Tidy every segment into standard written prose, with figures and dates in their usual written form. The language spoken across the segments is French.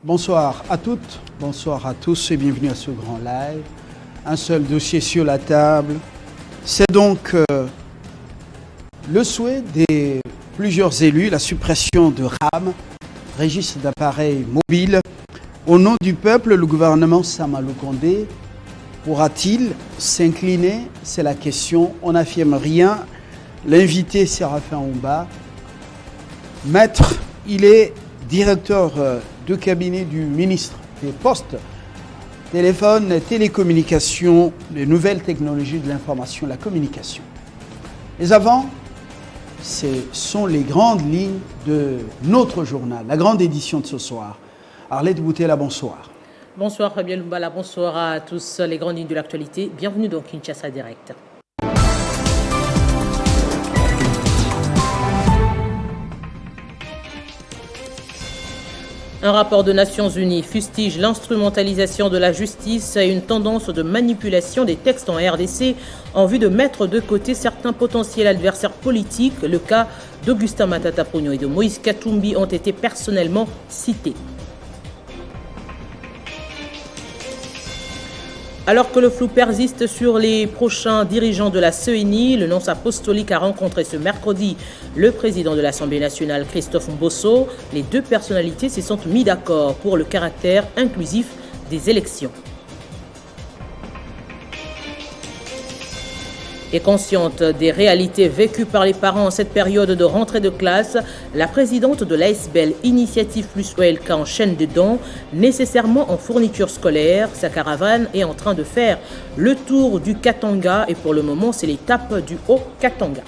Bonsoir à toutes, bonsoir à tous et bienvenue à ce grand live. Un seul dossier sur la table. C'est donc le souhait des plusieurs élus, la suppression de RAM, registre d'appareils mobiles. Au nom du peuple, le gouvernement Sama Lukonde pourra-t-il s'incliner? C'est la question. On n'affirme rien. L'invité Séraphin Oumba, maître, il est directeur de cabinet du ministre des Postes, téléphone, télécommunications, les nouvelles technologies de l'information et la communication. Mais avant, ce sont les grandes lignes de notre journal, la grande édition de ce soir. Arlette Boutella, bonsoir. Bonsoir Fabien Lumbala, bonsoir à tous les grandes lignes de l'actualité. Bienvenue dans Kinshasa Direct. Un rapport de Nations Unies fustige l'instrumentalisation de la justice et une tendance de manipulation des textes en RDC en vue de mettre de côté certains potentiels adversaires politiques. Le cas d'Augustin Matata Ponyo et de Moïse Katumbi ont été personnellement cités. Alors que le flou persiste sur les prochains dirigeants de la CENI, le nonce apostolique a rencontré ce mercredi le président de l'Assemblée nationale, Christophe Mbosso. Les deux personnalités se sont mis d'accord pour le caractère inclusif des élections. Et consciente des réalités vécues par les parents en cette période de rentrée de classe, la présidente de l'ASBEL Initiative Plus OLK en chaîne de dons, nécessairement en fourniture scolaire. Sa caravane est en train de faire le tour du Katanga et pour le moment c'est l'étape du Haut-Katanga.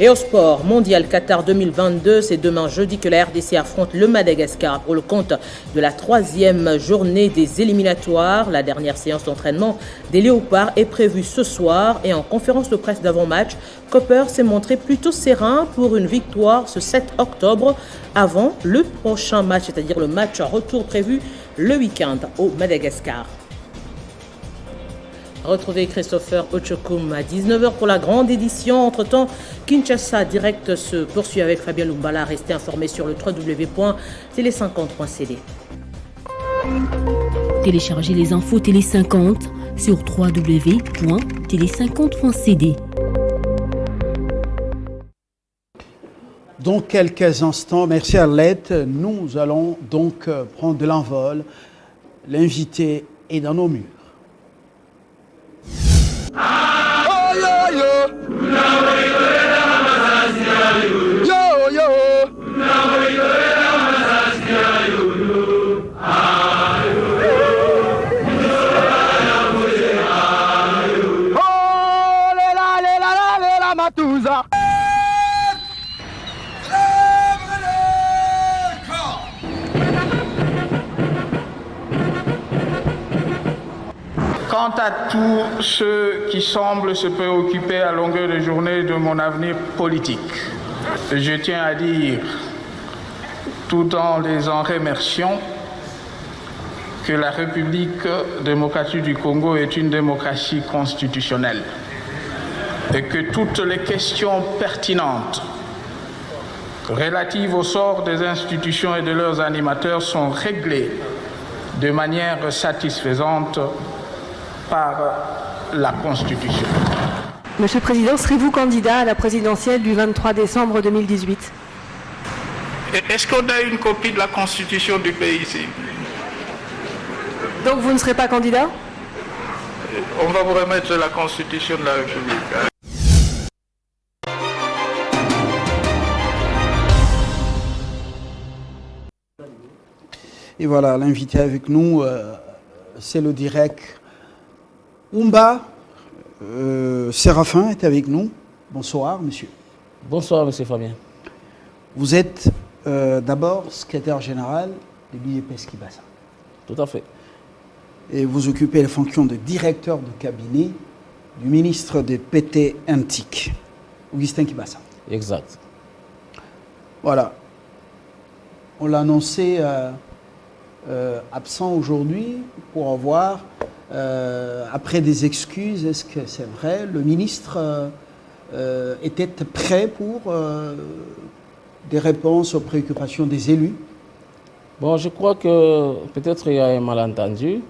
Et au sport, Mondial Qatar 2022, c'est demain jeudi que la RDC affronte le Madagascar pour le compte de la 3e journée des éliminatoires. La dernière séance d'entraînement des Léopards est prévue ce soir et en conférence de presse d'avant-match, Copper s'est montré plutôt serein pour une victoire ce 7 octobre avant le prochain match, c'est-à-dire le match retour prévu le week-end au Madagascar. Retrouvez Christopher Ochokoum à 19h pour la grande édition. Entre-temps, Kinshasa Direct se poursuit avec Fabien Lumbala. Restez informés sur le www.télé50.cd. Téléchargez les infos Télé 50 sur www.télé50.cd. Dans quelques instants, merci Arlette, nous allons donc prendre de l'envol. L'invité est dans nos murs. Quant à tous ceux qui semblent se préoccuper à longueur de journée de mon avenir politique, je tiens à dire, tout en les en remerciant, que la République démocratique du Congo est une démocratie constitutionnelle et que toutes les questions pertinentes relatives au sort des institutions et de leurs animateurs sont réglées de manière satisfaisante par la Constitution. Monsieur le Président, serez-vous candidat à la présidentielle du 23 décembre 2018 ? Est-ce qu'on a une copie de la Constitution du pays ici? Donc vous ne serez pas candidat ? On va vous remettre la Constitution de la République. Et voilà, l'invité avec nous, c'est le direct. Oumba, Séraphin est avec nous. Bonsoir, monsieur. Bonsoir, monsieur Fabien. Vous êtes d'abord secrétaire général de l'UEPS Kibasa. Tout à fait. Et vous occupez la fonction de directeur de cabinet du ministre de PT Antique, Augustin Kibasa. Exact. Voilà. On l'a annoncé absent aujourd'hui pour avoir, après des excuses, est-ce que c'est vrai, le ministre était prêt pour des réponses aux préoccupations des élus? Bon, je crois que peut-être il y a un malentendu.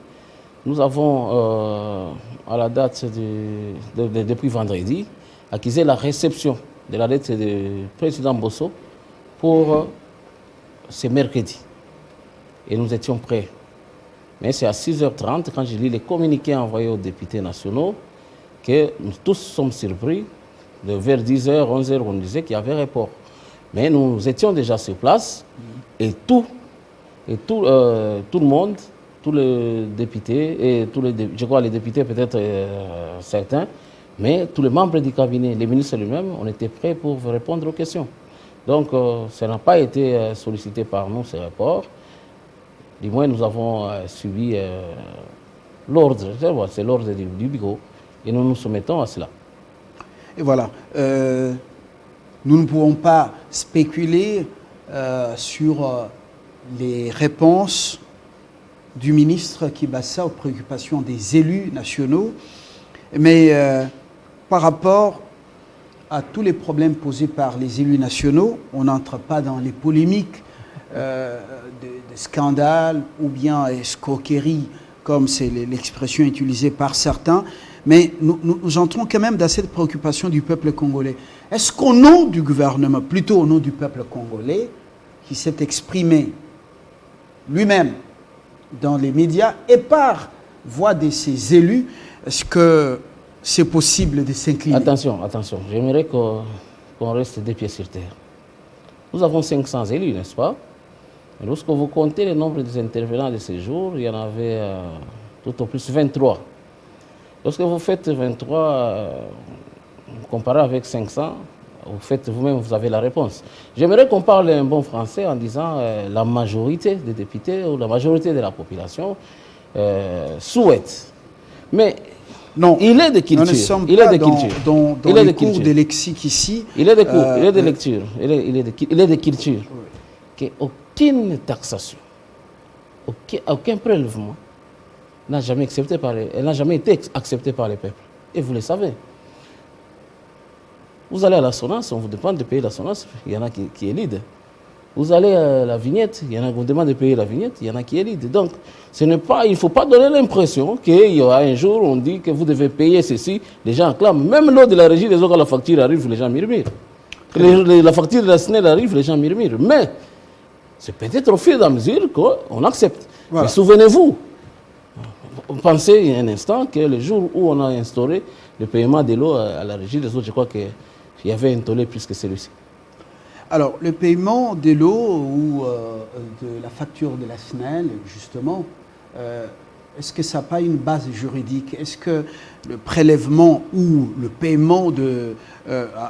Nous avons, à la date depuis vendredi, accusé la réception de la lettre du président Bosso pour ce mercredi. Et nous étions prêts. Mais c'est à 6h30, quand je lis les communiqués envoyés aux députés nationaux, que nous tous sommes surpris. Vers 10h, 11h, on disait qu'il y avait report. Mais nous étions déjà sur place et tout le monde, tous les députés, et je crois les députés peut-être certains, mais tous les membres du cabinet, les ministres eux-mêmes, on était prêts pour répondre aux questions. Donc ça n'a pas été sollicité par nous, ce rapport. Du moins, nous avons suivi l'ordre, c'est l'ordre du bureau, et nous nous soumettons à cela. Et voilà, nous ne pouvons pas spéculer sur les réponses du ministre Kibassa aux préoccupations des élus nationaux, mais par rapport à tous les problèmes posés par les élus nationaux, on n'entre pas dans les polémiques de scandales ou bien escroqueries, comme c'est l'expression utilisée par certains, mais nous entrons quand même dans cette préoccupation du peuple congolais. Est-ce qu'au nom du gouvernement, plutôt au nom du peuple congolais, qui s'est exprimé lui-même dans les médias et par voix de ses élus, est-ce que c'est possible de s'incliner? Attention, j'aimerais qu'on reste des pieds sur terre. Nous avons 500 élus, n'est-ce pas? Et lorsque vous comptez le nombre des intervenants de ces jours, il y en avait tout au plus 23. Lorsque vous faites 23, comparé avec 500, vous faites vous-même, vous avez la réponse. J'aimerais qu'on parle un bon français en disant la majorité des députés ou la majorité de la population souhaite. Mais non, il est de culture. Nous ne sommes il pas est de culture. dans il les est de cours culture. de lexique ici. Il est de cours, il est de lecture, il est de culture. Oui. Qu'aucune taxation, aucun prélèvement n'a jamais été accepté par les peuples. Et vous le savez. Vous allez à l'assonance, on vous demande de payer l'assonance, il y en a qui élident. Vous allez à la vignette, il y en a qui vous demandent de payer la vignette, il y en a qui élident. Donc, il ne faut pas donner l'impression qu'il y aura un jour, on dit que vous devez payer ceci, les gens acclament. Même lors de la régie des eaux, quand la facture arrive, les gens murmurent. La facture de la SNEL arrive, les gens murmurent. Mais c'est peut-être au fur et à mesure qu'on accepte. Voilà. Mais souvenez-vous, pensez un instant que le jour où on a instauré le paiement de l'eau à la régie des eaux, je crois qu'il y avait un tollé plus que celui-ci. Alors, le paiement de l'eau ou de la facture de la SNEL, justement, est-ce que ça n'a pas une base juridique? Est-ce que le prélèvement ou le paiement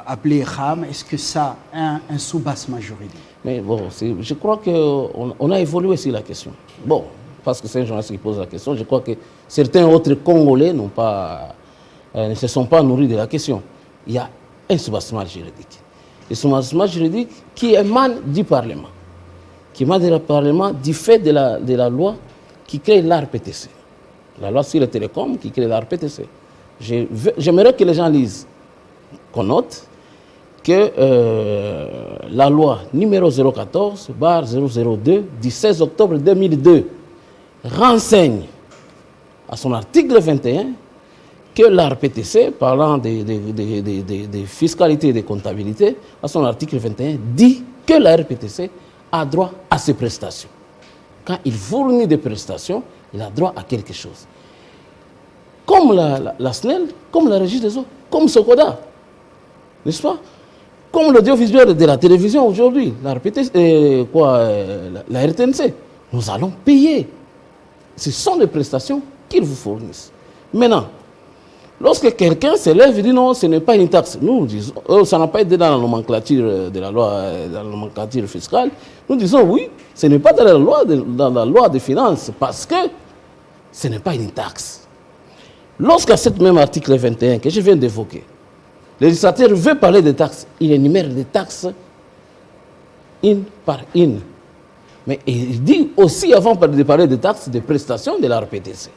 appelé RAM, est-ce que ça a un sous-bassement juridique? Mais bon, je crois qu'on a évolué sur la question. Bon, parce que c'est un journaliste qui pose la question, je crois que certains autres Congolais ne se sont pas nourris de la question. Il y a un sous-bassement juridique. Le sous-bassement juridique qui émane du Parlement. Qui émane du Parlement du fait de la loi qui crée l'ARPTC. La loi sur les télécoms qui crée l'ARPTC. J'aimerais que les gens lisent, qu'on note que la loi numéro 014/002 du 16 octobre 2002 renseigne à son article 21 que l'ARPTC, parlant de fiscalité et de comptabilité, à son article 21, dit que l'ARPTC a droit à ses prestations. Quand il fournit des prestations, il a droit à quelque chose. Comme la SNEL, comme la Régie des eaux, comme Sokoda, n'est-ce pas? Comme l'audiovisuel de la télévision aujourd'hui, la RTNC, nous allons payer. Ce sont des prestations qu'ils vous fournissent. Maintenant, lorsque quelqu'un se lève et dit non, ce n'est pas une taxe, nous disons, ça n'a pas été dans la nomenclature de la loi, dans la nomenclature fiscale, nous disons oui, ce n'est pas dans la loi des finances, parce que ce n'est pas une taxe. Lorsqu'à cet même article 21 que je viens d'évoquer, le législateur veut parler des taxes, il énumère des taxes une par une. Mais il dit aussi, avant de parler des taxes, des prestations de la RPTC.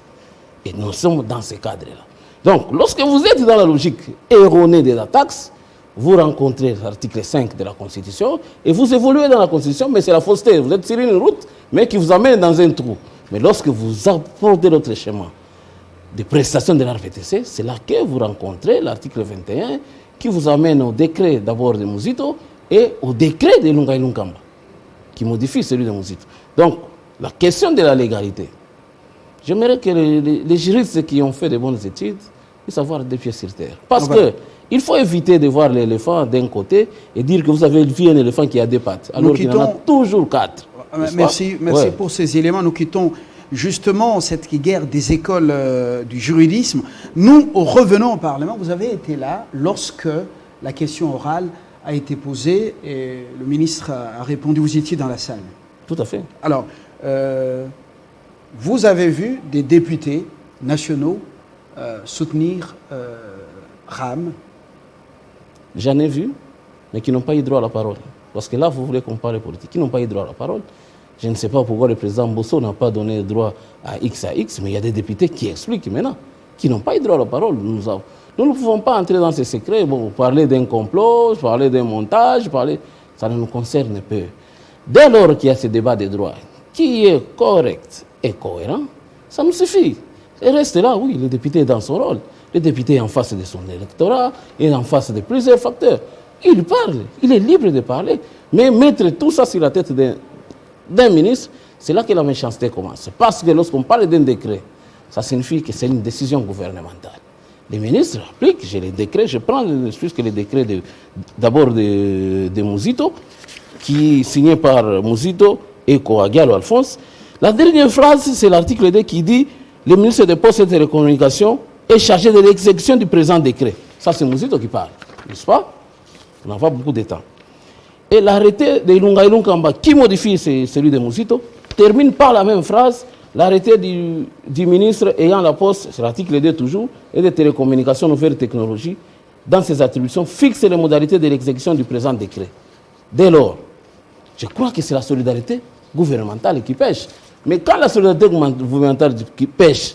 Et nous sommes dans ce cadre-là. Donc, lorsque vous êtes dans la logique erronée de la taxe, vous rencontrez l'article 5 de la Constitution et vous évoluez dans la Constitution, mais c'est la fausseté. Vous êtes sur une route, mais qui vous amène dans un trou. Mais lorsque vous apportez l'autre chemin de prestation de l'RVTC, c'est là que vous rencontrez l'article 21 qui vous amène au décret d'abord de Muzito et au décret de Lunga Lunkamba, qui modifie celui de Muzito. Donc, la question de la légalité, j'aimerais que les juristes qui ont fait de bonnes études puissent avoir des pieds sur terre. Parce qu'il faut éviter de voir l'éléphant d'un côté et dire que vous avez vu un éléphant qui a deux pattes, alors qu'il en a toujours quatre. Merci pour ces éléments. Nous quittons justement cette guerre des écoles du juridisme. Nous revenons au Parlement. Vous avez été là lorsque la question orale a été posée et le ministre a répondu. Vous étiez dans la salle. Tout à fait. Alors, vous avez vu des députés nationaux soutenir RAM. J'en ai vu, mais qui n'ont pas eu droit à la parole. Parce que là, vous voulez comparer politique. Qui n'ont pas eu droit à la parole. Je ne sais pas pourquoi le président Bosso n'a pas donné droit à X, mais il y a des députés qui expliquent maintenant, qui n'ont pas eu droit à la parole. Nous ne pouvons pas entrer dans ces secrets. Bon, parler d'un complot, parler d'un montage, ça ne nous concerne peu. Dès lors qu'il y a ce débat des droits, qui est correct et cohérent, ça nous suffit. Et reste là, oui, le député est dans son rôle. Le député est en face de son électorat, il est en face de plusieurs facteurs. Il parle, il est libre de parler. Mais mettre tout ça sur la tête d'un ministre, c'est là que la méchanceté commence. Parce que lorsqu'on parle d'un décret, ça signifie que c'est une décision gouvernementale. Les ministres appliquent, j'ai les décrets, je prends plus que les décrets d'abord de Muzito, qui est signé par Muzito et Coagialo Alphonse. La dernière phrase, c'est l'article 2 qui dit « Le ministre des Postes et des Télécommunications est chargé de l'exécution du présent décret ». Ça, c'est Muzito qui parle, n'est-ce pas? On n'a pas beaucoup de temps. Et l'arrêté de Ilunga Ilunkamba, qui modifie celui de Muzito, termine par la même phrase, l'arrêté du ministre ayant la poste, c'est l'article 2 toujours, et des télécommunications nouvelles technologies, dans ses attributions, fixe les modalités de l'exécution du présent décret. Dès lors, je crois que c'est la solidarité gouvernementale qui pêche. Mais quand la solidarité gouvernementale qui pêche,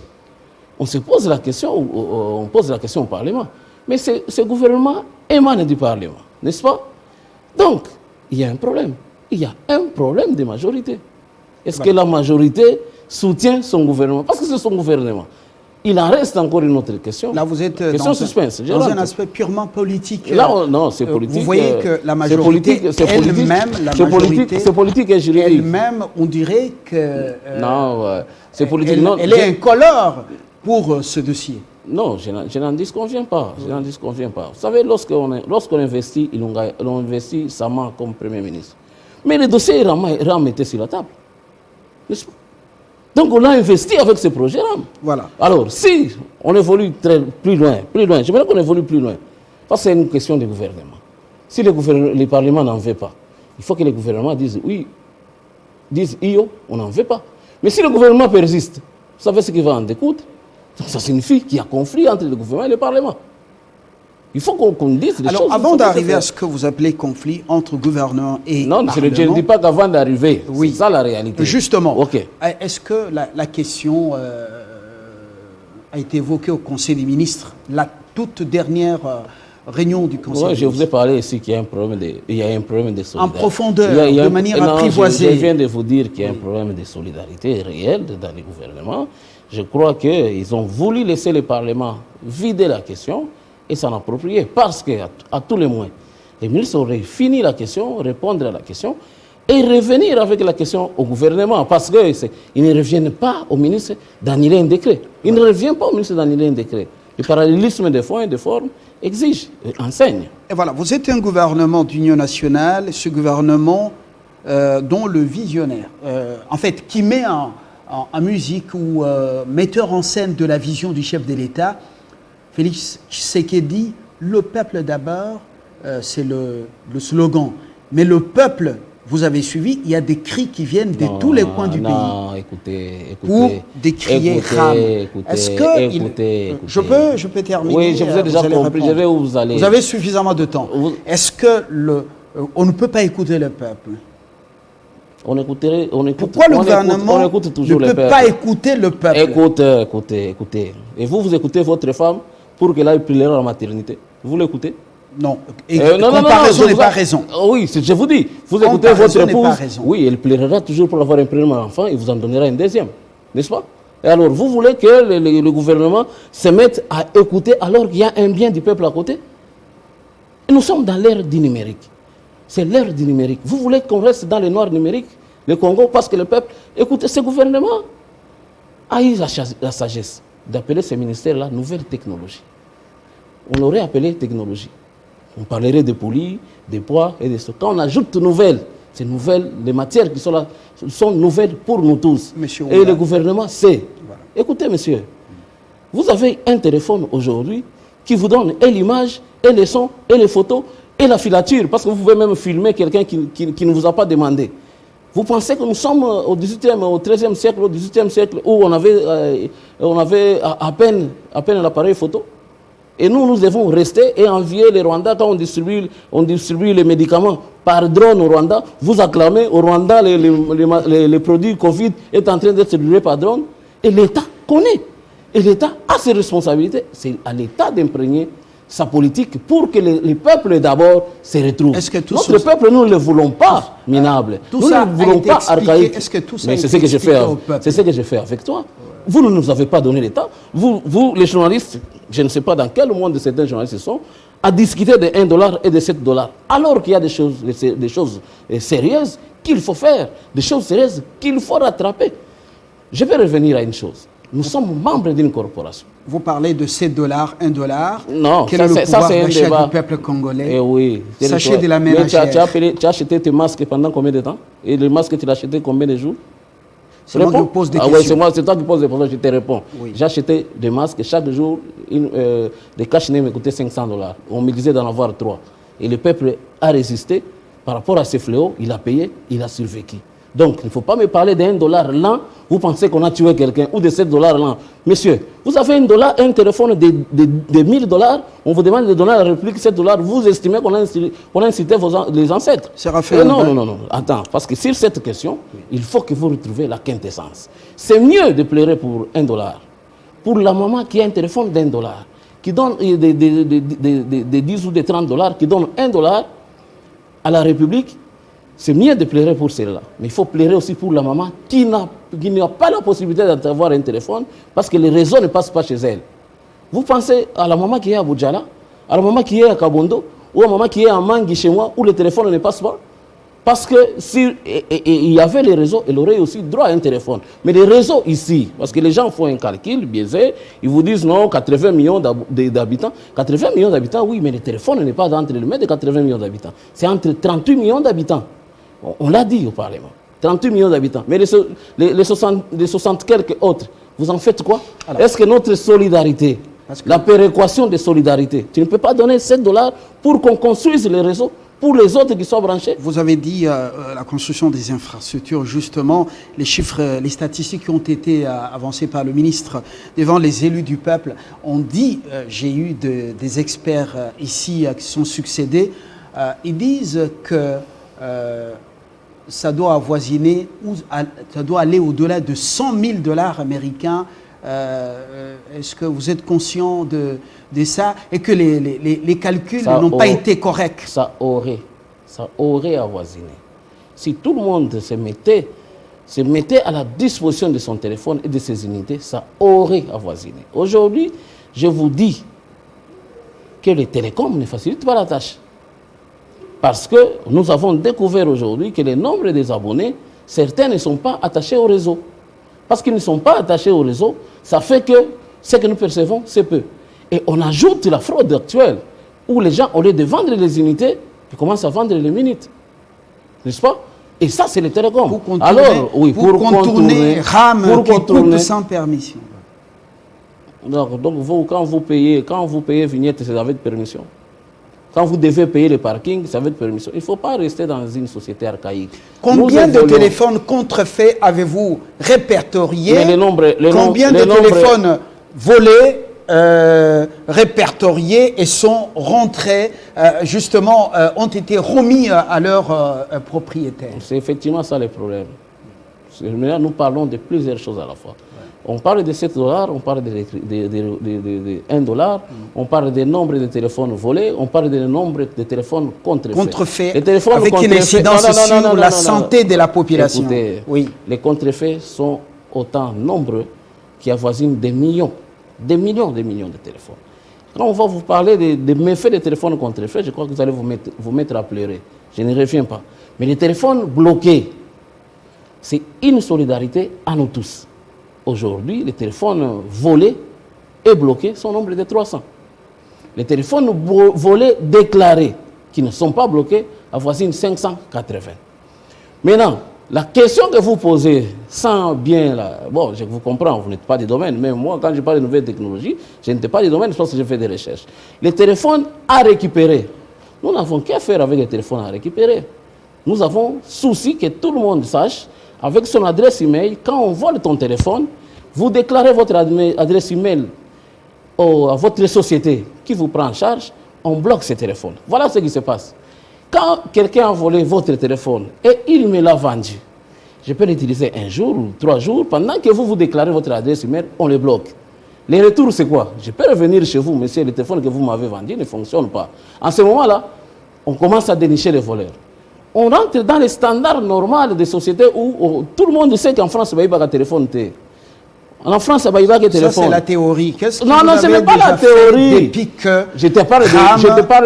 on se pose la question, on pose la question au Parlement. Mais ce gouvernement émane du Parlement, n'est-ce pas? Donc, il y a un problème. Il y a un problème de majorité. Est-ce que la majorité soutient son gouvernement? Parce que c'est son gouvernement. Il en reste encore une autre question. Là, vous êtes dans un aspect purement politique. Là, non, c'est politique. Vous voyez que la majorité elle-même, c'est politique et juridique. Elle-même, on dirait que non, c'est politique. Elle est incolore pour ce dossier. Non, je n'en disconviens pas. Je n'en disconviens pas. Vous savez, lorsqu'on investit, on investit Sama comme Premier ministre. Mais le dossier RAM était sur la table. N'est-ce pas? Donc on a investi avec ce projet RAM. Voilà. Alors, si on évolue plus loin, j'aimerais qu'on évolue plus loin. Parce que c'est une question de gouvernement. Si le Parlement n'en veut pas, il faut que le gouvernement dise oui, dise IO, on n'en veut pas. Mais si le gouvernement persiste, vous savez ce qui va en découdre? Ça signifie qu'il y a conflit entre le gouvernement et le Parlement. Il faut qu'on dise les choses. Alors, avant d'arriver à ce que vous appelez conflit entre gouvernement et Parlement... Non, je ne dis pas qu'avant d'arriver. Oui. C'est ça la réalité. Justement. Okay. Est-ce que la question a été évoquée au Conseil des ministres, la toute dernière réunion du Conseil des ministres? Je vous ai parlé ici qu'il y a un problème de solidarité. En profondeur, de manière apprivoisée. Je viens de vous dire qu'il y a un problème de solidarité réelle dans les gouvernements. Je crois qu'ils ont voulu laisser le Parlement vider la question et s'en approprier. Parce qu'à tous les moins, les ministres auraient fini la question, répondre à la question et revenir avec la question au gouvernement. Parce qu'ils ne reviennent pas au ministre d'annuler un décret. Ils ne reviennent pas au ministre d'annuler un décret. Le parallélisme des fonds et des formes exige, enseigne. Et voilà, vous êtes un gouvernement d'union nationale, ce gouvernement dont le visionnaire, en fait, qui met en musique ou metteur en scène de la vision du chef de l'État, Félix Tshisekedi, le peuple d'abord, c'est le slogan. Mais le peuple, vous avez suivi, il y a des cris qui viennent de tous les coins du pays. Non, écoutez. Pour décrier RAM. Est-ce que je peux terminer? Oui, je vous ai déjà compris. Je vais où vous allez. Vous avez suffisamment de temps. Est-ce que on ne peut pas écouter le peuple? Pourquoi le gouvernement ne peut pas écouter le peuple? Écoutez. Et vous écoutez votre femme pour qu'elle aille pleurer à la maternité. Vous l'écoutez? Non, comparaison n'est pas raison. Oui, je vous dis, vous écoutez votre épouse, oui, elle pleurera toujours pour avoir un premier enfant et vous en donnera un deuxième, n'est-ce pas? Et alors, vous voulez que le gouvernement se mette à écouter alors qu'il y a un bien du peuple à côté? Et nous sommes dans l'ère du numérique. C'est l'ère du numérique. Vous voulez qu'on reste dans le noir numérique, le Congo, parce que le peuple... Écoutez, ce gouvernement a eu la sagesse d'appeler ce ministère-là nouvelle technologie. On l'aurait appelé technologie. On parlerait de poli, de poids et de stock. Quand on ajoute nouvelles, ces nouvelles, les matières qui sont là, sont nouvelles pour nous tous. Et le gouvernement sait. Voilà. Écoutez, monsieur, vous avez un téléphone aujourd'hui qui vous donne et l'image, et les sons, et les photos, et la filature, parce que vous pouvez même filmer quelqu'un qui ne vous a pas demandé. Vous pensez que nous sommes au 18e, au 13e siècle, au 18e siècle, où on avait à peine l'appareil photo? Et nous devons rester et envier les Rwandais quand on distribue les médicaments par drone au Rwanda. Vous acclamez au Rwanda les produits Covid est en train d'être distribués par drone. Et l'État connaît. Et l'État a ses responsabilités. C'est à l'État d'imprégner sa politique pour que les peuples d'abord se retrouvent. Notre peuple, nous ne le voulons pas minable. Nous ne le voulons pas archaïque. Mais c'est ce que je fais. C'est ce que je fais avec toi. Vous ne nous avez pas donné l'État. Vous, les journalistes, je ne sais pas dans quel monde certains journalistes sont, à discuter de $1 et de $7. Alors qu'il y a des choses sérieuses qu'il faut faire, des choses sérieuses qu'il faut rattraper. Je vais revenir à une chose. Nous sommes membres d'une corporation. Vous parlez de $7, $1. Non, quel est le pouvoir d'achat du peuple congolais? Eh oui. Sachez de la ménagère. Tu as acheté tes masques pendant combien de temps? Et les masques, tu l'as acheté combien de jours? C'est moi qui vous pose des questions. Oui, c'est toi qui poses des questions, je te réponds. Oui. J'ai acheté des masques, chaque jour, des cache-nez me coûtaient $500. On me disait d'en avoir 3. Et le peuple a résisté par rapport à ces fléaux, il a payé, il a survécu. Donc, il ne faut pas me parler d'1 l'an, vous pensez qu'on a tué quelqu'un, ou de $7 l'an. Monsieur, vous avez un téléphone de $1000, on vous demande de donner à la République $7, vous estimez qu'on a incité les ancêtres. C'est Raphaël. Non, attends, parce que sur cette question, il faut que vous retrouviez la quintessence. C'est mieux de pleurer pour $1. Pour la maman qui a un téléphone d'1 $, qui donne des 10 ou des $30, qui donne $1 à la République, c'est mieux de pleurer pour celle-là. Mais il faut pleurer aussi pour la maman qui n'a pas la possibilité d'avoir un téléphone parce que les réseaux ne passent pas chez elle. Vous pensez à la maman qui est à Boudjala, à la maman qui est à Kabondo, ou à la maman qui est à Mangui chez moi, où le téléphone ne passe pas? Parce que s'il y avait les réseaux, elle aurait aussi droit à un téléphone. Mais les réseaux ici, parce que les gens font un calcul biaisé, ils vous disent non, 80 millions d'habitants. 80 millions d'habitants, oui, mais le téléphone n'est pas entre les mains de 80 millions d'habitants. C'est entre 38 millions d'habitants. On l'a dit au Parlement. 38 millions d'habitants. Mais les 60 quelques autres, vous en faites quoi? Est-ce que notre solidarité, la péréquation de solidarité, tu ne peux pas donner $7 pour qu'on construise les réseaux pour les autres qui sont branchés? Vous avez dit la construction des infrastructures, justement, les chiffres, les statistiques qui ont été avancées par le ministre devant les élus du peuple ont dit, j'ai eu des experts ici qui sont succédés, ils disent que ça doit avoisiner, ça doit aller au-delà de $100 000 américains. Est-ce que vous êtes conscient de ça et que les calculs n'ont pas été corrects? Ça aurait avoisiné. Si tout le monde se mettait à la disposition de son téléphone et de ses unités, ça aurait avoisiné. Aujourd'hui, je vous dis que les télécoms ne facilitent pas la tâche. Parce que nous avons découvert aujourd'hui que le nombre des abonnés, certains ne sont pas attachés au réseau. Parce qu'ils ne sont pas attachés au réseau, ça fait que ce que nous percevons, c'est peu. Et on ajoute la fraude actuelle, où les gens, au lieu de vendre les unités, ils commencent à vendre les minutes. N'est-ce pas? Et ça, c'est les télécoms. Alors, oui, pour contourner RAM qui coûte sans permission. Donc vous, quand vous payez vignette, c'est avec permission. Quand vous devez payer le parking, c'est avec permission. Il ne faut pas rester dans une société archaïque. Combien de téléphones contrefaits avez-vous répertoriés? Combien de téléphones volés, répertoriés et sont rentrés, justement, ont été remis à leur propriétaire? C'est effectivement ça le problème. Nous parlons de plusieurs choses à la fois. On parle de 7 $, on parle de 1 $, on parle du nombre de téléphones volés, on parle du nombre de téléphones contrefaits. Contrefaits, Les téléphones avec une incidence sur la santé de la population. Écoutez, oui. Les contrefaits sont autant nombreux qui avoisinent des millions de téléphones. Quand on va vous parler des méfaits des téléphones contrefaits, je crois que vous allez vous mettre à pleurer. Je ne reviens pas. Mais les téléphones bloqués, c'est une solidarité à nous tous. Aujourd'hui, les téléphones volés et bloqués sont au nombre de 300. Les téléphones volés déclarés, qui ne sont pas bloqués, avoisinent 580. Maintenant, la question que vous posez sans bien... Bon, je vous comprends, vous n'êtes pas du domaine, mais moi, quand je parle de nouvelles technologies, je n'étais pas du domaine, parce que je fais des recherches. Les téléphones à récupérer, nous n'avons qu'à faire avec les téléphones à récupérer. Nous avons souci que tout le monde sache, avec son adresse email, quand on vole ton téléphone, vous déclarez votre adresse email à votre société qui vous prend en charge, on bloque ce téléphone. Voilà ce qui se passe. Quand quelqu'un a volé votre téléphone et il me l'a vendu, je peux l'utiliser 1 jour ou 3 jours. Pendant que vous déclarez votre adresse email, on le bloque. Les retours, c'est quoi? Je peux revenir chez vous, monsieur, le téléphone que vous m'avez vendu ne fonctionne pas. En ce moment-là, on commence à dénicher les voleurs. On rentre dans les standards normaux des sociétés où tout le monde sait qu'en France, il n'y a pas de téléphone. En France, il n'y a pas de téléphone. Ça, c'est la théorie. Qu'est-ce que non, vous ce n'est avez pas la déjà théorie. fait depuis que Je te parle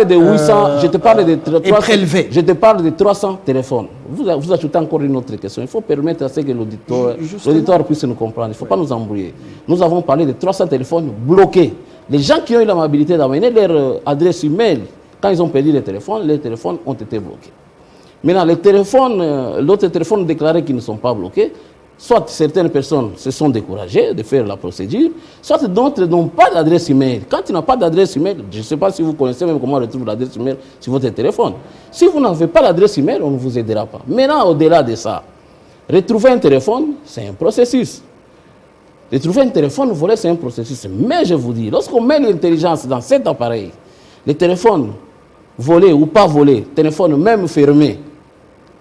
de 800, je te parle de 300, prélevé. je te parle de 300 téléphones. Vous ajoutez encore une autre question. Il faut permettre à ce que l'auditoire puisse nous comprendre. Il ne faut pas nous embrouiller. Nous avons parlé de 300 téléphones bloqués. Les gens qui ont eu l'amabilité d'amener leur adresse email, quand ils ont perdu les téléphones ont été bloqués. Maintenant, l'autre téléphone déclaré qui ne sont pas bloqués, soit certaines personnes se sont découragées de faire la procédure, soit d'autres n'ont pas d'adresse email. Quand tu n'as pas d'adresse email, je ne sais pas si vous connaissez même comment on retrouve l'adresse email sur votre téléphone. Si vous n'avez pas l'adresse email, on ne vous aidera pas. Maintenant, au-delà de ça, retrouver un téléphone, c'est un processus. Retrouver un téléphone volé, c'est un processus. Mais je vous dis, lorsqu'on met l'intelligence dans cet appareil, les téléphones volés ou pas volés, téléphones même fermés,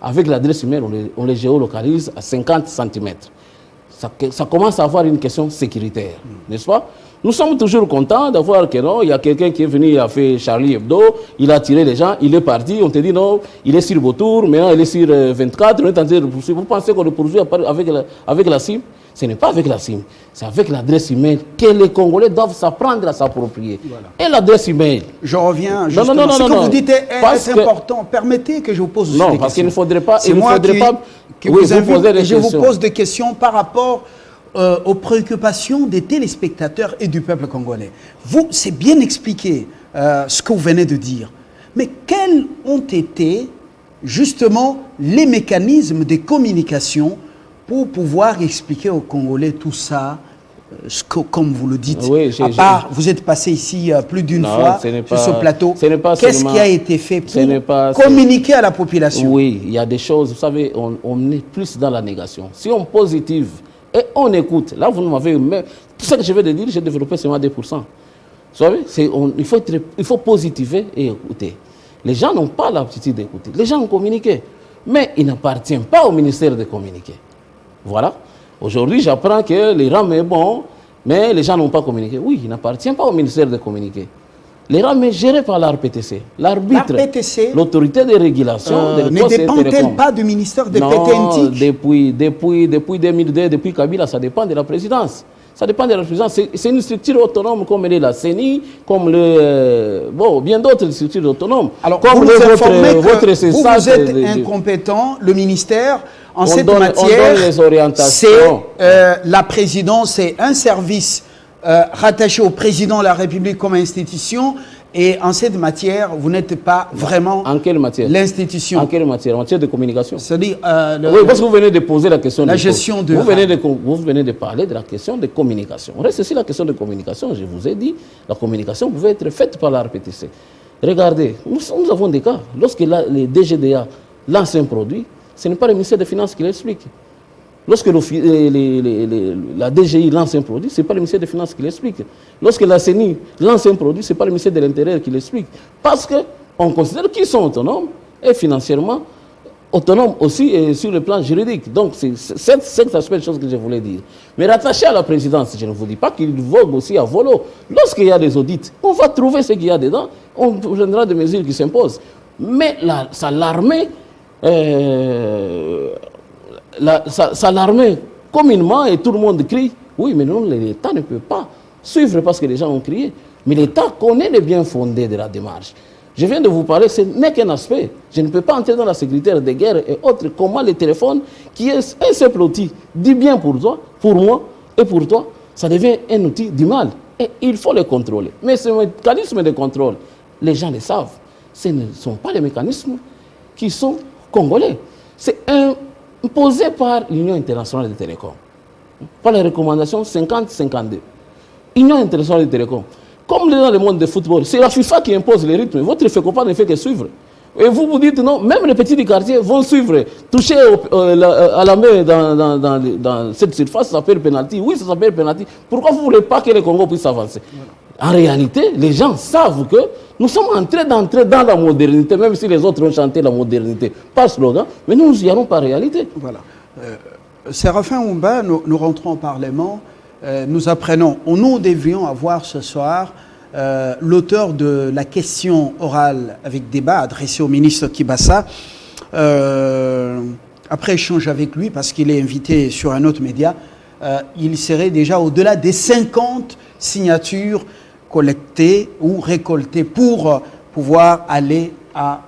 avec l'adresse email, on les géolocalise à 50 cm. Ça commence à avoir une question sécuritaire, n'est-ce pas? Nous sommes toujours contents d'avoir que non, il y a quelqu'un qui est venu, il a fait Charlie Hebdo, il a tiré les gens, il est parti, on te dit non, il est sur Beautour, maintenant il est sur 24, on est en train de le poursuivre. Vous pensez qu'on le poursuit avec la SIM? Ce n'est pas avec la SIM, c'est avec l'adresse email que les Congolais doivent s'apprendre à s'approprier. Voilà. Et l'adresse email. Je reviens justement. Ce que vous dites est important. Permettez que je vous pose des questions. Non, parce qu'il ne faudrait pas... C'est moi qui vous invite et je vous pose des questions par rapport aux préoccupations des téléspectateurs et du peuple congolais. Vous, c'est bien expliqué ce que vous venez de dire. Mais quels ont été justement les mécanismes de communication pour pouvoir expliquer aux Congolais tout ça, comme vous le dites, oui, à part, vous êtes passé ici plus d'une fois sur ce plateau, qu'est-ce qui a été fait pour communiquer à la population? Oui, il y a des choses, vous savez, on est plus dans la négation. Si on positive et on écoute, là vous m'avez... Tout ce que je vais te dire, j'ai développé seulement 2%. Vous savez, il faut positiver et écouter. Les gens n'ont pas l'aptitude d'écouter. Les gens ont communiqué, mais il n'appartient pas au ministère de communiquer. Voilà. Aujourd'hui, j'apprends que les RAM est bon, mais les gens n'ont pas communiqué. Oui, il n'appartient pas au ministère de communiquer. Les RAM est géré par l'ARPTC. L'arbitre, l'autorité de régulation, ne dépend-elle pas du ministère de PTNT? Depuis 2002, depuis Kabila, ça dépend de la présidence. Ça dépend de la présidence. C'est une structure autonome comme la CENI, comme bien d'autres structures autonomes. Alors, comme vous êtes incompétent, le ministère, en cette matière, c'est la présidence, c'est un service rattaché au président de la République comme institution. Et en cette matière, vous n'êtes pas vraiment l'institution. En quelle matière? En matière de communication. C'est-à-dire... oui, parce que vous venez de poser la question la gestion de... Vous venez de parler de la question de communication. On reste ici la question de communication. Je vous ai dit, la communication pouvait être faite par la RPTC. Regardez, nous avons des cas. Lorsque les DGDA lancent un produit, ce n'est pas le ministère des Finances qui l'explique. Lorsque la DGI lance un produit, ce n'est pas le ministère des Finances qui l'explique. Lorsque la CENI lance un produit, ce n'est pas le ministère de l'Intérieur qui l'explique. Parce qu'on considère qu'ils sont autonomes et financièrement, autonome aussi sur le plan juridique. Donc, c'est cet aspect de choses que je voulais dire. Mais rattaché à la présidence, je ne vous dis pas qu'il vogue aussi à volo. Lorsqu'il y a des audits, on va trouver ce qu'il y a dedans, on prendra des mesures qui s'imposent. Mais ça l'armait communément et tout le monde crie. Oui, mais non, l'État ne peut pas suivre parce que les gens ont crié. Mais l'État connaît les bien fondés de la démarche. Je viens de vous parler, ce n'est qu'un aspect. Je ne peux pas entrer dans la sécurité de guerre et autres. Comment les téléphones, qui est un simple outil, dit bien pour toi, pour moi et pour toi, ça devient un outil du mal. Et il faut le contrôler. Mais ce mécanisme de contrôle, les gens le savent. Ce ne sont pas les mécanismes qui sont congolais. C'est imposé par l'Union internationale des télécoms. Par la recommandation 50-52. Union internationale des télécoms. Comme dans le monde du football, c'est la FIFA qui impose les rythmes. Votre FECOPA ne fait que suivre. Et vous dites non, même les petits du quartier vont suivre. Toucher à la main dans cette surface, ça s'appelle penalty. Oui, ça s'appelle penalty. Pourquoi vous ne voulez pas que le Congo puisse avancer? En réalité, les gens savent que nous sommes en train d'entrer dans la modernité, même si les autres ont chanté la modernité par slogan, mais nous n'y allons pas en réalité. Voilà. Séraphin Oumba, nous rentrons au Parlement. Nous apprenons, nous devions avoir ce soir l'auteur de la question orale avec débat adressée au ministre Kibassa. Après échange avec lui, parce qu'il est invité sur un autre média, il serait déjà au-delà des 50 signatures collectées ou récoltées pour pouvoir aller à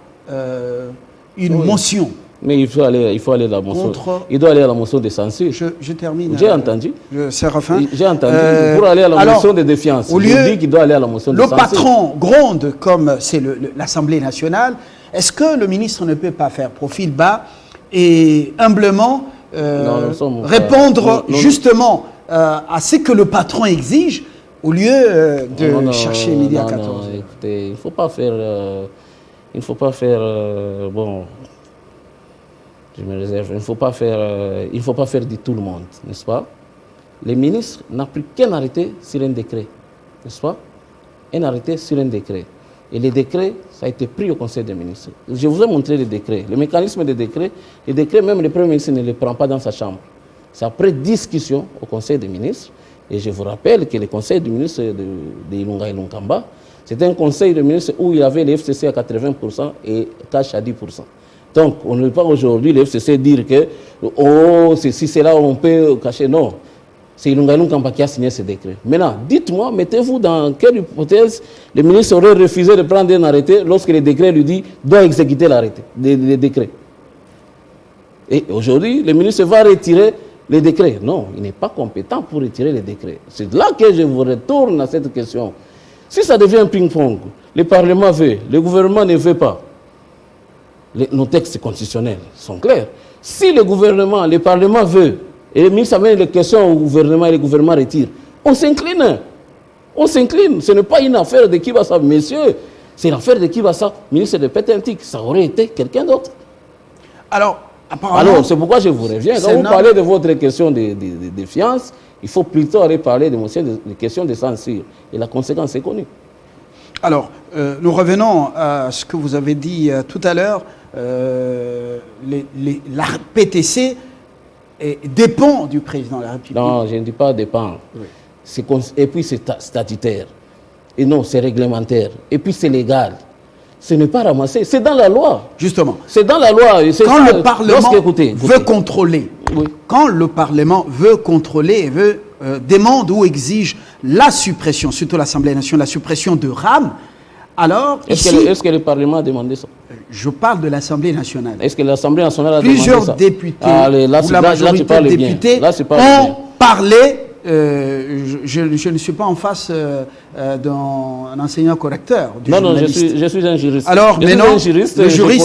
une motion. Mais il faut aller à la motion. Il doit aller à la motion de censure. Je termine. J'ai entendu. Séraphin. J'ai entendu. Pour aller à la motion de défiance. Au lieu, il dit qu'il doit aller à la motion de censure. Le patron gronde comme c'est l'Assemblée nationale. Est-ce que le ministre ne peut pas faire profil bas et humblement répondre justement à ce que le patron exige au lieu de chercher midi à 14 heures? Écoutez, il ne faut pas faire... bon... Je me réserve. Il ne faut pas faire de tout le monde, n'est-ce pas? Les ministres n'ont pris qu'un arrêté sur un décret, n'est-ce pas? Un arrêté sur un décret. Et le décret, ça a été pris au Conseil des ministres. Je vous ai montré le décret. Le mécanisme des décrets, les décrets, même le Premier ministre ne les prend pas dans sa chambre. C'est après discussion au Conseil des ministres. Et je vous rappelle que le Conseil des ministres de Ilunga et Lunkamba, c'était un Conseil des ministres où il y avait les FCC à 80% et cash à 10%. Donc, on ne peut pas aujourd'hui, le FCC, dire que si c'est là on peut cacher. Non, c'est Ilunga Lunkamba qui a signé ce décret. Maintenant, dites-moi, mettez-vous dans quelle hypothèse le ministre aurait refusé de prendre un arrêté lorsque le décret lui dit doit exécuter l'arrêté, le décret. Et aujourd'hui, le ministre va retirer le décret. Non, il n'est pas compétent pour retirer le décret. C'est là que je vous retourne à cette question. Si ça devient un ping-pong, le Parlement veut, le gouvernement ne veut pas. Nos textes constitutionnels sont clairs. Si le gouvernement, le Parlement veut, et le ministre amène les questions au gouvernement et le gouvernement retire, on s'incline. On s'incline. Ce n'est pas une affaire de Kibassa, messieurs. C'est l'affaire de Kibassa, ministre de Pétentique. Ça aurait été quelqu'un d'autre. Alors, apparemment... c'est pourquoi je vous reviens. Quand vous parlez de votre question de défiance, il faut plutôt aller parler de questions de censure. Et la conséquence est connue. Alors, nous revenons à ce que vous avez dit tout à l'heure. La PTC dépend du président de la République. Non, je ne dis pas dépend. Oui. Et puis c'est statutaire. Et non, c'est réglementaire. Et puis c'est légal. Ce n'est pas ramassé. C'est dans la loi. Justement. C'est dans la loi. Quand le Parlement veut contrôler, oui. Quand le Parlement veut contrôler et demande ou exige la suppression, surtout l'Assemblée nationale, la suppression de RAM, alors est-ce que le Parlement a demandé ça? Je parle de l'Assemblée nationale. Est-ce que l'Assemblée nationale a demandé ça? Plusieurs députés, ou la majorité des députés ont parlé. Je ne suis pas en face d'un enseignant correcteur. Non, je suis un juriste. Alors, maintenant, le juriste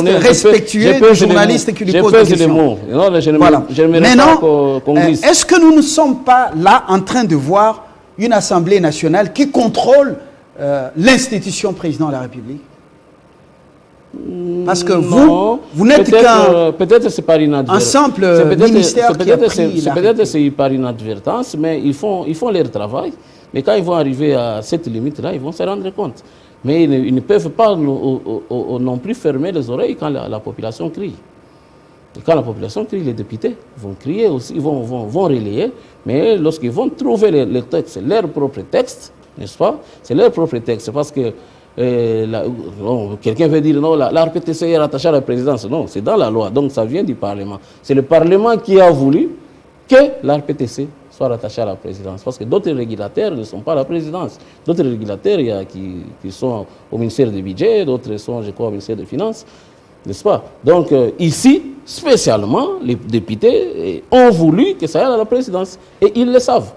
respectueux du journaliste qui lui pose des questions. Voilà. Maintenant, est-ce que nous ne sommes pas là en train de voir une Assemblée nationale qui contrôle l'institution président de la République? Parce que vous n'êtes qu'un... Peut-être c'est par inadvertance. Un simple ministère qui a pris la... Peut-être c'est par inadvertance, mais ils font leur travail. Mais quand ils vont arriver à cette limite-là, ils vont se rendre compte. Mais ils ne peuvent pas non plus fermer les oreilles quand la population crie. Et quand la population crie, les députés vont crier aussi, vont relayer, mais lorsqu'ils vont trouver les textes, leur propre texte, n'est-ce pas? C'est leur propre texte, parce que quelqu'un veut dire non, la RPTC est rattachée à la présidence. Non, c'est dans la loi, donc ça vient du Parlement. C'est le Parlement qui a voulu que la RPTC soit rattachée à la présidence, parce que d'autres régulateurs ne sont pas à la présidence. D'autres régulateurs, il y a qui sont au ministère du Budget, d'autres sont, je crois, au ministère des Finances, n'est-ce pas? Donc ici, spécialement, les députés ont voulu que ça aille à la présidence, et ils le savent.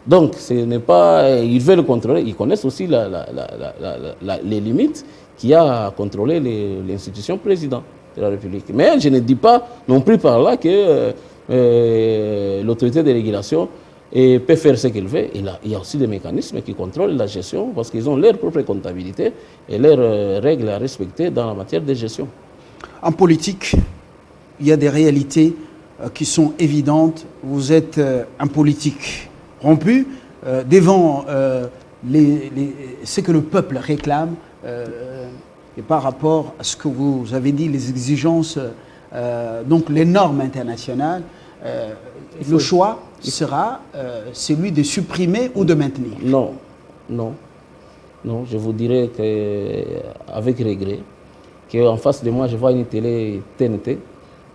Donc, ce n'est pas, ils veulent contrôler, ils connaissent aussi les limites qu'il y a à contrôler l'institution président de la République. Mais je ne dis pas non plus par là que l'autorité de régulation peut faire ce qu'elle veut. Il y a aussi des mécanismes qui contrôlent la gestion parce qu'ils ont leur propre comptabilité et leurs règles à respecter dans la matière de gestion. En politique, il y a des réalités qui sont évidentes. Vous êtes un politique rompu devant ce que le peuple réclame et par rapport à ce que vous avez dit, les exigences, donc les normes internationales, le choix sera celui de supprimer ou de maintenir. Non, je vous dirais qu'avec regret, qu'en face de moi, je vois une télé TNT,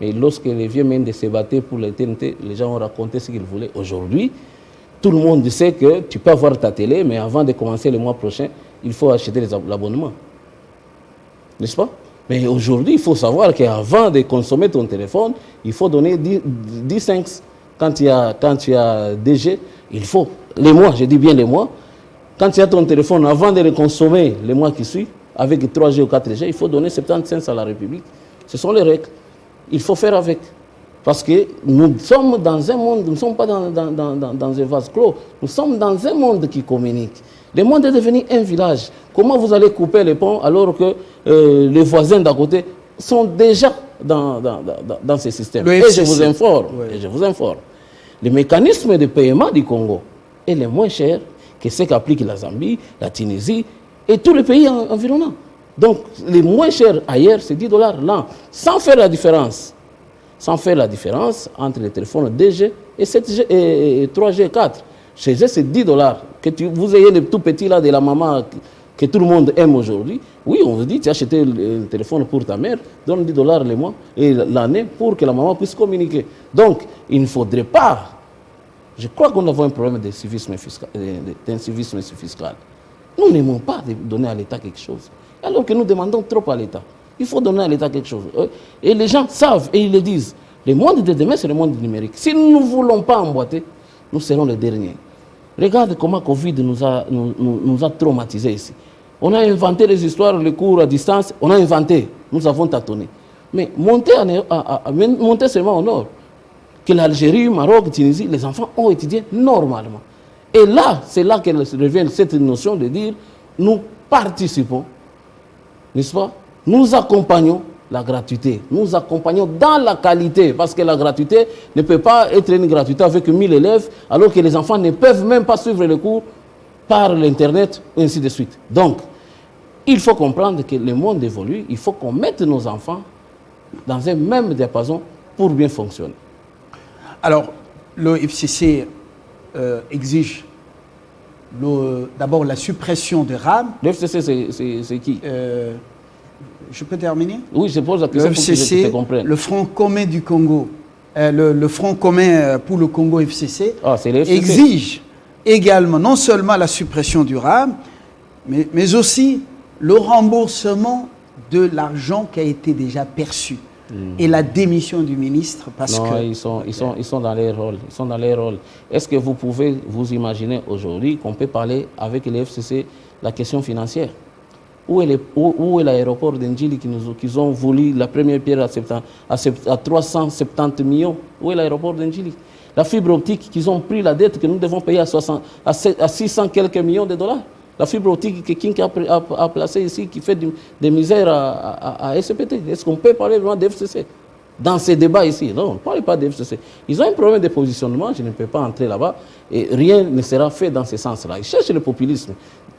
mais lorsque les vieux Mendes se battaient pour les TNT, les gens ont raconté ce qu'ils voulaient. Aujourd'hui, tout le monde sait que tu peux avoir ta télé, mais avant de commencer le mois prochain, il faut acheter l'abonnement. N'est-ce pas? Mais aujourd'hui, il faut savoir qu'avant de consommer ton téléphone, il faut donner 10 cents. Quand tu as DG, il faut, les mois, je dis bien les mois, quand tu as ton téléphone, avant de le consommer les mois qui suivent, avec 3G ou 4G, il faut donner 70 cents à la République. Ce sont les règles. Il faut faire avec. Parce que nous sommes dans un monde, nous ne sommes pas dans un vase clos, nous sommes dans un monde qui communique. Le monde est devenu un village. Comment vous allez couper les ponts alors que les voisins d'à côté sont déjà dans ces systèmes? Et je vous informe, le mécanisme de paiement du Congo est le moins cher que ce qu'applique la Zambie, la Tunisie et tous les pays environnants. Donc, les moins chers ailleurs, c'est $10 l'an, sans faire la différence. Sans faire la différence entre les téléphones 2G et 7G et 3G et 4. Chez eux, c'est $10. Que vous ayez le tout petit là de la maman que tout le monde aime aujourd'hui. Oui, on vous dit, tu as acheté le téléphone pour ta mère, donne $10 le mois et l'année pour que la maman puisse communiquer. Donc, il ne faudrait pas. Je crois qu'on a un problème de civisme fiscal. Nous n'aimons pas donner à l'État quelque chose, alors que nous demandons trop à l'État. Il faut donner à l'État quelque chose. Et les gens savent et ils le disent. Le monde de demain, c'est le monde numérique. Si nous ne voulons pas emboîter, nous serons les derniers. Regarde comment Covid nous a traumatisés ici. On a inventé les histoires, les cours à distance. On a inventé. Nous avons tâtonné. Mais monter seulement au nord. Que l'Algérie, Maroc, Tunisie, les enfants ont étudié normalement. Et là, c'est là que revient cette notion de dire nous participons, n'est-ce pas? Nous accompagnons la gratuité, nous accompagnons dans la qualité, parce que la gratuité ne peut pas être une gratuité avec 1000 élèves, alors que les enfants ne peuvent même pas suivre les cours par l'Internet, et ainsi de suite. Donc, il faut comprendre que le monde évolue, il faut qu'on mette nos enfants dans un même diapason pour bien fonctionner. Alors, le FCC exige d'abord la suppression des RAM. Le FCC, c'est qui? Je peux terminer? Oui, je pose la question pour que je te comprenne. Le Front commun du Congo, le Front commun pour le Congo FCC, exige également non seulement la suppression du RAM, mais aussi le remboursement de l'argent qui a été déjà perçu. Et la démission du ministre parce que... ils sont dans les rôles. Ils sont dans les rôles. Est-ce que vous pouvez vous imaginer aujourd'hui qu'on peut parler avec les FCC la question financière? Où est l'aéroport d'Ndjili qu'ils ont voulu la première pierre à 370 millions? Où est l'aéroport d'Ndjili? La fibre optique qu'ils ont pris la dette que nous devons payer à 600 quelques millions de dollars. La fibre optique que King a placée ici, qui fait des misères à SPT. Est-ce qu'on peut parler vraiment d'FCC dans ces débats ici? Non, on ne parle pas d'FCC. Ils ont un problème de positionnement, je ne peux pas entrer là-bas, et rien ne sera fait dans ce sens-là. Ils cherchent le populisme.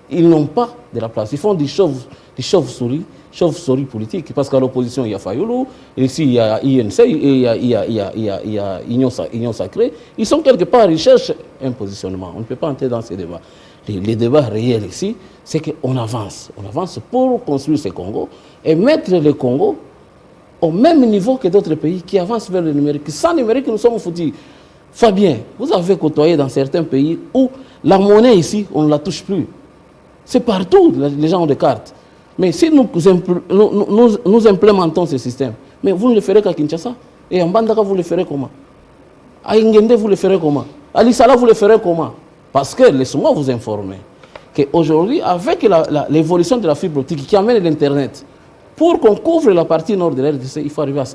Ils n'ont pas de la place. Ils font des choses des chauves-souris politiques. Parce qu'à l'opposition, il y a Fayoulou, ici il y a INC, et il y a Union Sacrée. Ils sont quelque part, ils cherchent un positionnement. On ne peut pas entrer dans ces débats. Les débats réels ici, c'est qu'on avance. On avance pour construire ce Congo et mettre le Congo au même niveau que d'autres pays qui avancent vers le numérique. Sans numérique, nous sommes foutus. Fabien, vous avez côtoyé dans certains pays où la monnaie ici, on ne la touche plus. C'est partout, les gens ont des cartes. Mais si nous implémentons ce système, mais vous ne le ferez qu'à Kinshasa. Et en Bandaka, vous le ferez comment? À Ingende, vous le ferez comment? À Lissala, vous le ferez comment? Parce que, laissez-moi vous informer, qu'aujourd'hui, avec l'évolution de la fibre optique qui amène l'Internet, pour qu'on couvre la partie nord de l'RDC,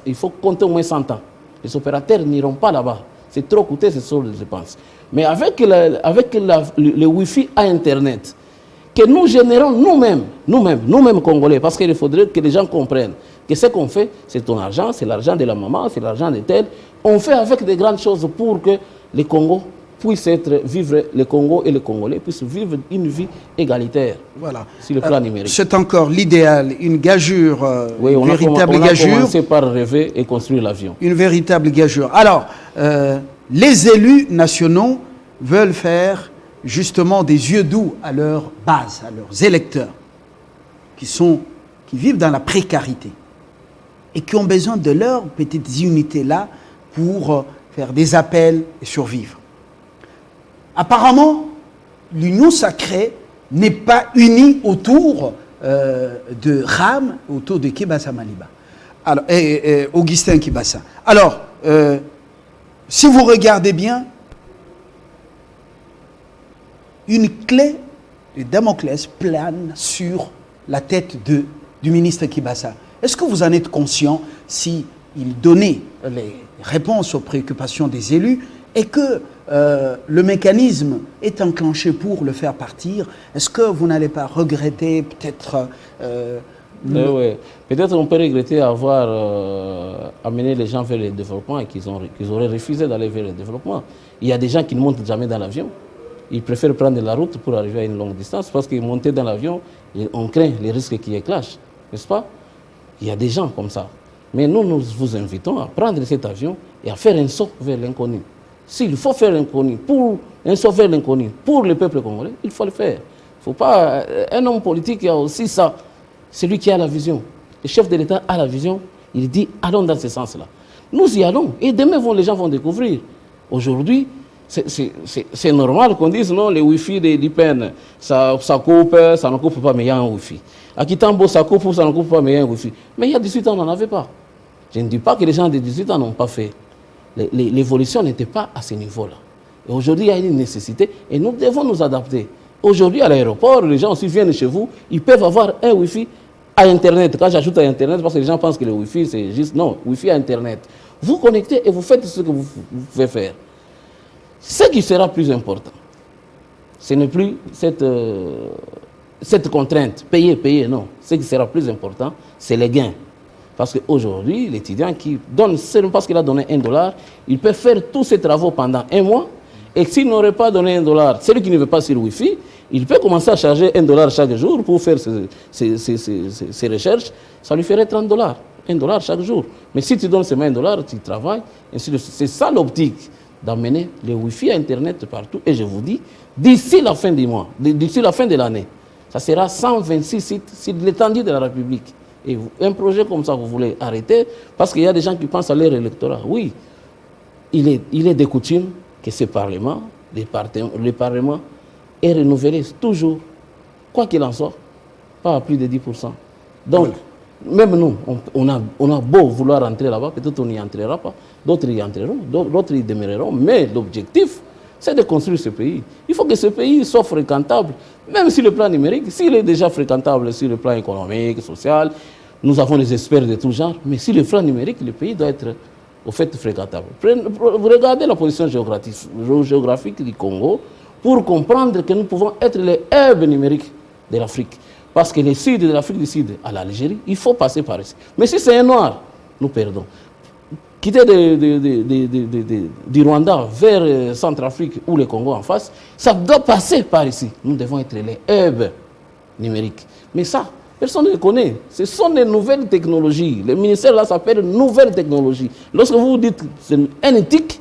il faut compter au moins 100 ans. Les opérateurs n'iront pas là-bas. C'est trop coûteux, c'est ça, je pense. Mais avec le Wi-Fi à Internet, que nous générons nous-mêmes Congolais, parce qu'il faudrait que les gens comprennent que ce qu'on fait, c'est ton argent, c'est l'argent de la maman, c'est l'argent de tel. On fait avec des grandes choses pour que le Congo puisse vivre, le Congo et les Congolais puissent vivre une vie égalitaire. Voilà. Sur le plan numérique. C'est encore l'idéal, une gageure, oui, une véritable gageure. On a commencé par rêver et construire l'avion. Une véritable gageure. Alors, les élus nationaux veulent faire justement des yeux doux à leur base, à leurs électeurs, qui vivent dans la précarité et qui ont besoin de leurs petites unités-là pour faire des appels et survivre. Apparemment, l'Union Sacrée n'est pas unie autour de Ram, autour de Kibasa Maliba. Alors, et Augustin Kibasa. Alors, si vous regardez bien, une clé de Damoclès plane sur la tête du ministre Kibasa. Est-ce que vous en êtes conscient s'il donnait les réponses aux préoccupations des élus et que le mécanisme est enclenché pour le faire partir? Est-ce que vous n'allez pas regretter peut-être oui. Peut-être on peut regretter avoir amené les gens vers le développement et qu'ils auraient refusé d'aller vers le développement. Il y a des gens qui ne montent jamais dans l'avion. Ils préfèrent prendre la route pour arriver à une longue distance parce qu'ils montent dans l'avion, on craint les risques qui éclachent, n'est-ce pas? Il y a des gens comme ça. Mais nous vous invitons à prendre cet avion et à faire un saut vers l'inconnu. S'il faut faire un saut vers l'inconnu pour le peuple congolais, il faut le faire. Faut pas, un homme politique a aussi ça. C'est lui qui a la vision. Le chef de l'État a la vision. Il dit allons dans ce sens-là. Nous y allons. Et demain, les gens vont découvrir. Aujourd'hui, c'est normal qu'on dise non, le Wi-Fi de l'IPEN, ça coupe, ça ne coupe pas, mais il y a un Wi-Fi. À Kitambo, ça coupe, ça ne coupe pas, mais il y a un Wi-Fi. Mais il y a 18 ans, on n'en avait pas. Je ne dis pas que les gens de 18 ans n'ont pas fait. L'évolution n'était pas à ce niveau-là. Et aujourd'hui, il y a une nécessité et nous devons nous adapter. Aujourd'hui, à l'aéroport, les gens aussi viennent chez vous, ils peuvent avoir un Wi-Fi à Internet. Quand j'ajoute à Internet, parce que les gens pensent que le Wi-Fi, c'est juste... Non, Wi-Fi à Internet. Vous connectez et vous faites ce que vous pouvez faire. Ce qui sera plus important, ce n'est plus cette contrainte, payer, non. Ce qui sera plus important, c'est les gains. Parce qu'aujourd'hui, l'étudiant qui donne, seulement parce qu'il a donné $1, il peut faire tous ses travaux pendant un mois. Et s'il n'aurait pas donné $1, celui qui ne veut pas sur le Wi-Fi, il peut commencer à charger $1 chaque jour pour faire ses recherches. Ça lui ferait $30, $1 chaque jour. Mais si tu donnes seulement $1, tu travailles. C'est ça l'optique, d'amener le Wi-Fi à Internet partout. Et je vous dis, d'ici la fin du mois, d'ici la fin de l'année, ça sera 126 sites sur l'étendue de la République. Et un projet comme ça, vous voulez arrêter parce qu'il y a des gens qui pensent à leur électorat. Oui, il est de coutume que ce Parlement, le Parlement est renouvelé toujours, quoi qu'il en soit, pas à plus de 10%. Donc, même nous, on a beau vouloir entrer là-bas, peut-être on n'y entrera pas, d'autres y entreront, d'autres y demeureront, mais l'objectif, c'est de construire ce pays. Il faut que ce pays soit fréquentable, même sur le plan numérique. S'il est déjà fréquentable sur le plan économique, social, nous avons des experts de tout genre, mais sur le plan numérique, le pays doit être au fait fréquentable. Vous regardez la position géographique du Congo pour comprendre que nous pouvons être les hubs numériques de l'Afrique. Parce que le sud de l'Afrique du Sud à l'Algérie, il faut passer par ici. Mais si c'est un noir, nous perdons. Quitter du Rwanda vers Centrafrique ou le Congo en face, ça doit passer par ici. Nous devons être les hubs numériques. Mais ça, Personne ne les connaît. Ce sont des nouvelles technologies. Le ministère là s'appelle nouvelles technologies. Lorsque vous dites que c'est une éthique,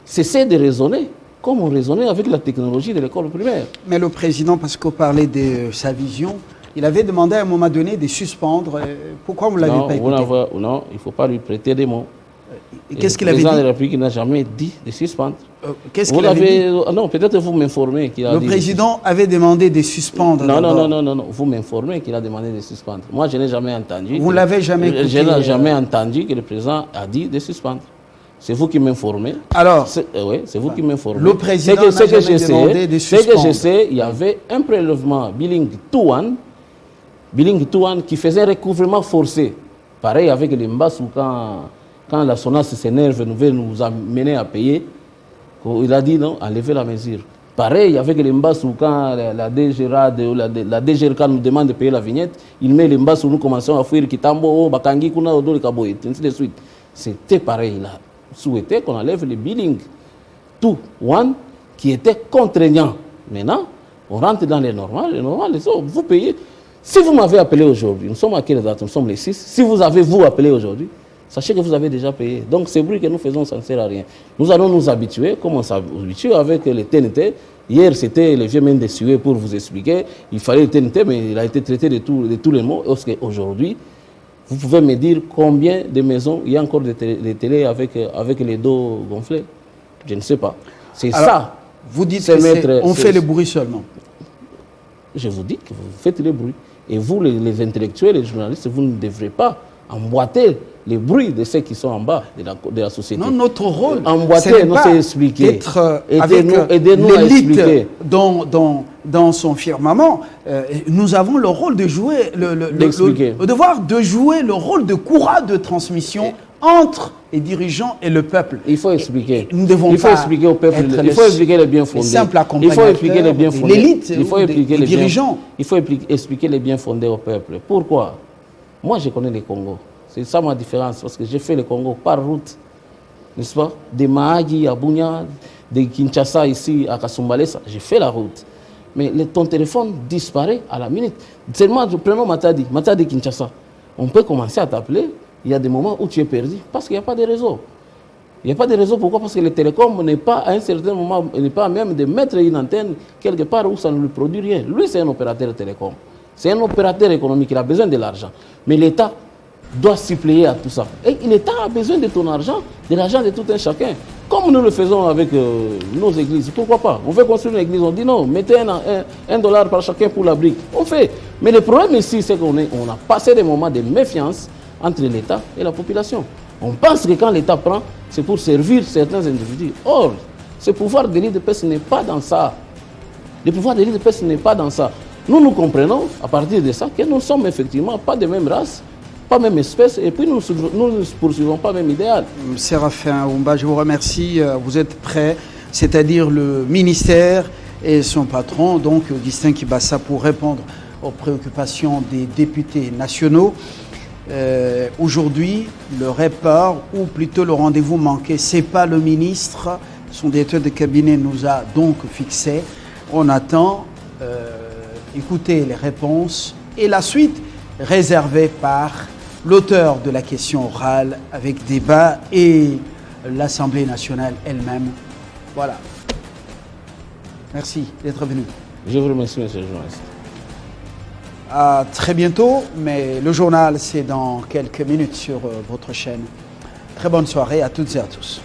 cessez de raisonner comme on raisonnait avec la technologie de l'école primaire. Mais le président, parce qu'on parlait de sa vision, il avait demandé à un moment donné de suspendre. Pourquoi vous ne l'avez pas écouté? Non, il ne faut pas lui prêter des mots. Qu'est-ce qu'il avait dit? Le président de la République n'a jamais dit de suspendre. Qu'est-ce qu'il avait dit? Non, peut-être vous m'informez qu'il a dit. Le président avait demandé de suspendre. Non. Vous m'informez qu'il a demandé de suspendre. Moi, je n'ai jamais entendu. Vous ne l'avez jamais écouté? Je n'ai jamais entendu que le président a dit de suspendre. C'est vous qui m'informez. Alors, oui, c'est vous qui m'informez. Le président n'a jamais demandé de suspendre. Ce que je sais, il y avait un prélèvement Billing Touan qui faisait un recouvrement forcé. Pareil avec les Mbassou quand la SONAS s'énerve, nous amener à payer. Il a dit non, enlevez la mesure. Pareil avec les Mbassou quand la DGRAD ou la DGRK nous demande de payer la vignette, il met les Mbassou, nous commençons à fuir Kitambo, Bakangi, Kuna, Odo, Kaboy, ainsi de suite. C'était pareil là. Souhaitait qu'on enlève les billings tout one qui était contraignant. Maintenant, on rentre dans les normales. Les normales, vous payez. Si vous m'avez appelé aujourd'hui, nous sommes à quelle date? Nous sommes les 6. Si vous avez appelé aujourd'hui, sachez que vous avez déjà payé. Donc, ce bruit que nous faisons, ça ne sert à rien. Nous allons nous habituer, comme on s'habitue avec le TNT. Hier, c'était le vieux Mendes Sué pour vous expliquer. Il fallait le TNT, mais il a été traité de tous les mots. Parce qu'aujourd'hui, vous pouvez me dire combien de maisons il y a encore de télé avec les dos gonflés? Je ne sais pas. C'est ça. Vous dites qu'on fait le bruit seulement. Je vous dis que vous faites le bruit. Et vous, les intellectuels, les journalistes, vous ne devrez pas emboîter les bruits de ceux qui sont en bas de la société. Non, notre rôle, emboîter, nous c'est expliquer. Aidez-nous à expliquer. Dans son firmament, nous avons le rôle de jouer, le devoir de jouer le rôle de courroie de transmission entre les dirigeants et le peuple. Il faut expliquer. Nous devons expliquer au peuple. Il faut expliquer les bien fondés. Il faut expliquer les bien fondés. L'élite, les dirigeants. Il faut expliquer les bien fondés au peuple. Pourquoi? Moi, je connais le Congo. C'est ça ma différence, parce que j'ai fait le Congo par route, n'est-ce pas? De Mahagi à Bunia, de Kinshasa ici à Kasumbalesa, j'ai fait la route. Mais ton téléphone disparaît à la minute. Seulement, prenons Matadi Kinshasa. On peut commencer à t'appeler, il y a des moments où tu es perdu, parce qu'il n'y a pas de réseau. Il n'y a pas de réseau, pourquoi? Parce que le télécom n'est pas, à un certain moment, n'est pas même de mettre une antenne quelque part où ça ne lui produit rien. Lui, c'est un opérateur télécom. C'est un opérateur économique, il a besoin de l'argent. Mais l'État doit suppléer à tout ça. Et l'État a besoin de ton argent, de l'argent de tout un chacun. Comme nous le faisons avec nos églises, pourquoi pas? On veut construire une église, on dit non, mettez $1 par chacun pour la brique. On fait. Mais le problème ici, c'est qu'on a passé des moments de méfiance entre l'État et la population. On pense que quand l'État prend, c'est pour servir certains individus. Or, ce pouvoir de l'île de paix, ce n'est pas dans ça. Le pouvoir de l'île de paix, ce n'est pas dans ça. Nous comprenons, à partir de ça, que nous ne sommes effectivement pas de même race, pas même espèce, et puis nous ne poursuivons pas même idéal. Séraphin Oumba, je vous remercie. Vous êtes prêts, c'est-à-dire le ministère et son patron, donc Augustin Kibassa, pour répondre aux préoccupations des députés nationaux. Aujourd'hui, le report, ou plutôt le rendez-vous manqué, c'est pas le ministre, son directeur de cabinet nous a donc fixé. On attend, écoutez les réponses et la suite réservée par l'auteur de la question orale avec débat et l'Assemblée nationale elle-même. Voilà. Merci d'être venu. Je vous remercie, monsieur le journaliste. À très bientôt, mais le journal, c'est dans quelques minutes sur votre chaîne. Très bonne soirée à toutes et à tous.